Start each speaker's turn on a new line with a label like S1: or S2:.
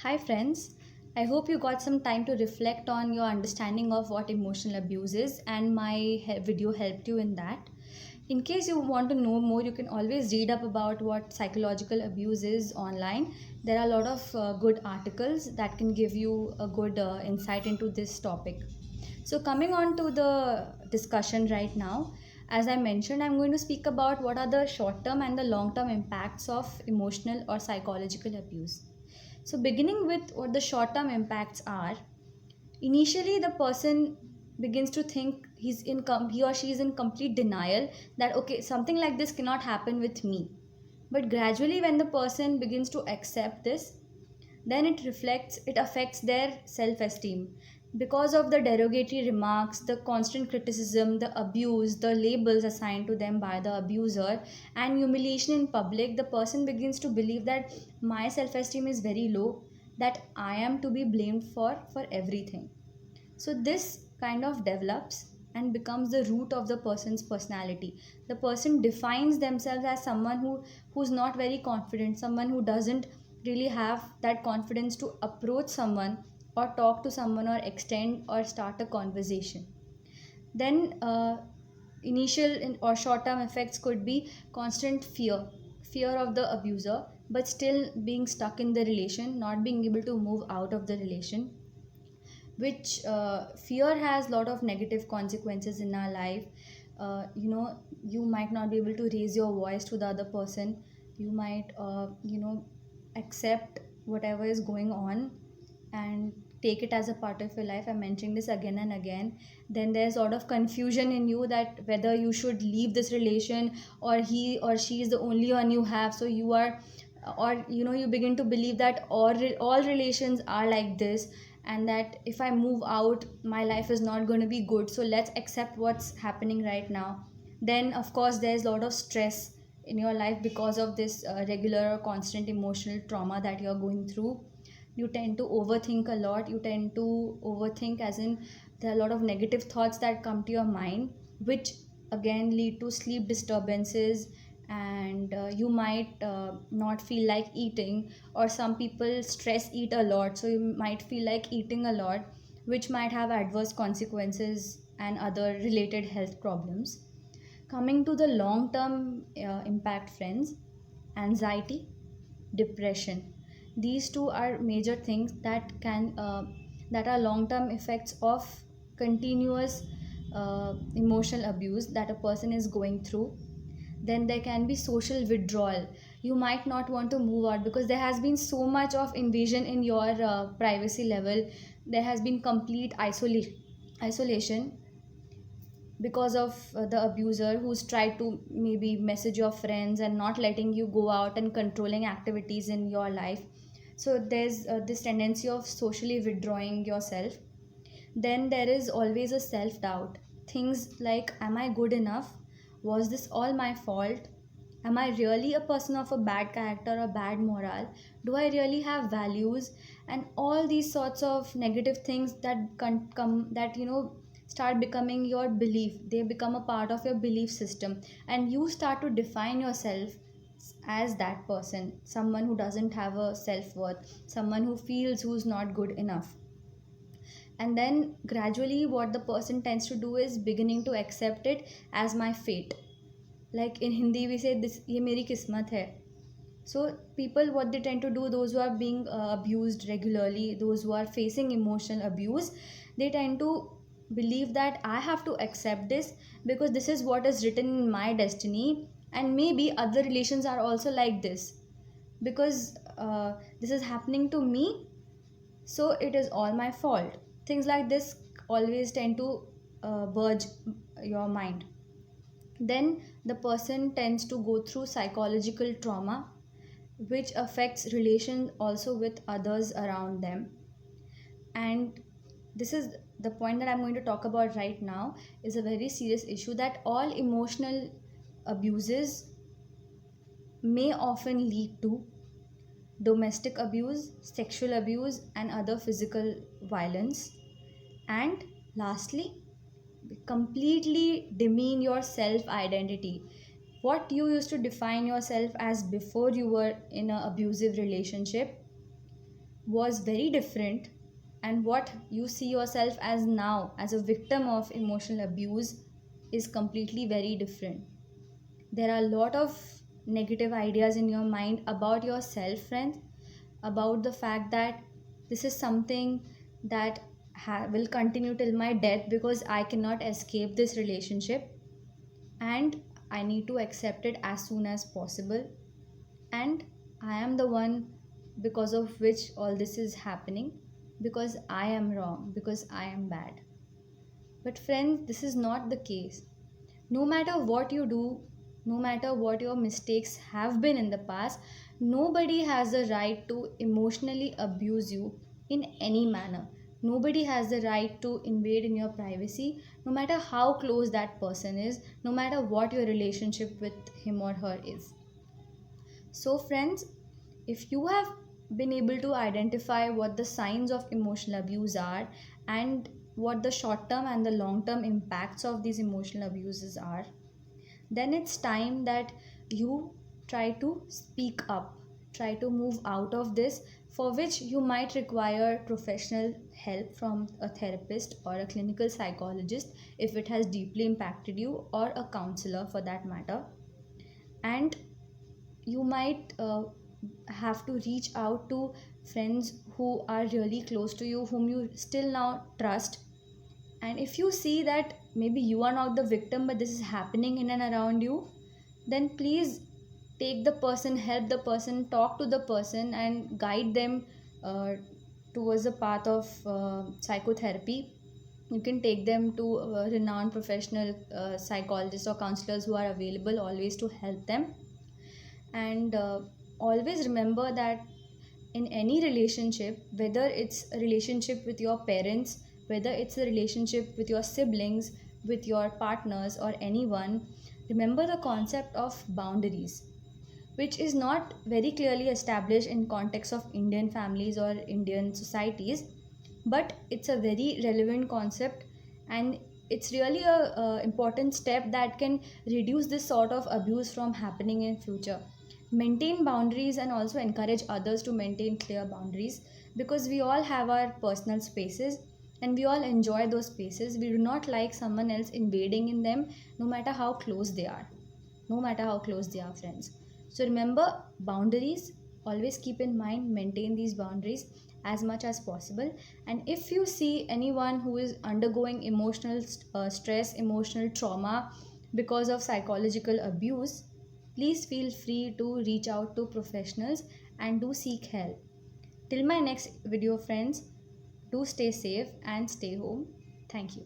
S1: Hi, friends. I hope you got some time to reflect on your understanding of what emotional abuse is, and my video helped you in that. In case you want to know more, you can always read up about what psychological abuse is online. There are a lot of good articles that can give you a good insight into this topic. So, coming on to the discussion right now, as I mentioned, I'm going to speak about what are the short term and the long term impacts of emotional or psychological abuse. So, beginning with what the short term impacts are, initially the person begins to think he or she is in complete denial that okay, something like this cannot happen with me. But gradually, when the person begins to accept this, then it affects their self esteem because of the derogatory remarks, the constant criticism, the abuse, the labels assigned to them by the abuser, and humiliation in public. The person begins to believe that my self esteem is very low, that I am to be blamed for everything. So this kind of develops and becomes the root of the person's personality. The person defines themselves as someone who's not very confident, someone who doesn't really have that confidence to approach someone or talk to someone or extend or start a conversation. Then or short term effects could be constant fear of the abuser, but still being stuck in the relation, not being able to move out of the relation, which fear has a lot of negative consequences in our life. You might not be able to raise your voice to the other person. You might accept whatever is going on and take it as a part of your life. I'm mentioning this again and again. Then there's a lot of confusion in you that whether you should leave this relation, or he or she is the only one you have, so you are, or you begin to believe that all relations are like this, and that if I move out, my life is not going to be good, so let's accept what's happening right now. Then of course there's a lot of stress in your life because of this regular or constant emotional trauma that you're going through. You tend to overthink a lot. You tend to overthink, as in there are a lot of negative thoughts that come to your mind, which again lead to sleep disturbances, and you might not feel like eating, or some people stress eat a lot, so you might feel like eating a lot, which might have adverse consequences and other related health problems. Coming to the long term impact, friends, anxiety, depression, these two are major things that are long term effects of continuous emotional abuse that a person is going through. Then there can be social withdrawal. You might not want to move out because there has been so much of invasion in your privacy level. There has been complete isolation because of the abuser, who's tried to maybe message your friends and not letting you go out and controlling activities in your life. So there's this tendency of socially withdrawing yourself. Then there is always a self doubt. Things like, am I good enough? Was this all my fault? Am I really a person of a bad character or bad moral? Do I really have values? And all these sorts of negative things that come that start becoming your belief. They become a part of your belief system, and you start to define yourself as that person, someone who doesn't have a self-worth, someone who feels who's not good enough. And then gradually what the person tends to do is beginning to accept it as my fate. Like in Hindi we say this, ye meri kismat hai. So people, what they tend to do, those who are being abused regularly, those who are facing emotional abuse, they tend to believe that I have to accept this because this is what is written in my destiny, and maybe other relations are also like this, because this is happening to me, so it is all my fault. Things like this always tend to burge your mind. Then the person tends to go through psychological trauma, which affects relation also with others around them. And this is the point that I'm going to talk about right now, is a very serious issue, that all emotional abuses may often lead to domestic abuse, sexual abuse, and other physical violence. And lastly, completely demean your self identity. What you used to define yourself as before you were in an abusive relationship was very different, and what you see yourself as now as a victim of emotional abuse is completely very different. There are a lot of negative ideas in your mind about yourself, friends, about the fact that this is something that will continue till my death because I cannot escape this relationship, and I need to accept it as soon as possible, and I am the one because of which all this is happening, because I am wrong, because I am bad. But friends, this is not the case. No matter what you do, no matter what your mistakes have been in the past, nobody has the right to emotionally abuse you in any manner. Nobody has the right to invade in your privacy, no matter how close that person is, no matter what your relationship with him or her is. So, friends, if you have been able to identify what the signs of emotional abuse are and what the short term and the long term impacts of these emotional abuses are, then it's time that you try to speak up, try to move out of this, for which you might require professional help from a therapist or a clinical psychologist if it has deeply impacted you, or a counselor for that matter. And you might have to reach out to friends who are really close to you, whom you still now trust. And if you see that maybe you are not the victim but this is happening in and around you, then please take the person, help the person, talk to the person, and guide them uh, towards the path of psychotherapy. You can take them to renowned professional psychologists or counselors who are available always to help them. And always remember that in any relationship, whether it's a relationship with your parents, whether it's a relationship with your siblings, with your partners, or anyone, remember the concept of boundaries, which is not very clearly established in context of Indian families or Indian societies, but it's a very relevant concept, and it's really a important step that can reduce this sort of abuse from happening in future. Maintain boundaries and also encourage others to maintain clear boundaries, because we all have our personal spaces and we all enjoy those spaces. We do not like someone else invading in them, no matter how close they are, no matter how close they are, friends. So remember boundaries, always keep in mind, maintain these boundaries as much as possible. And if you see anyone who is undergoing emotional stress, emotional trauma because of psychological abuse, please feel free to reach out to professionals and do seek help. Till my next video, friends, do stay safe and stay home. Thank you.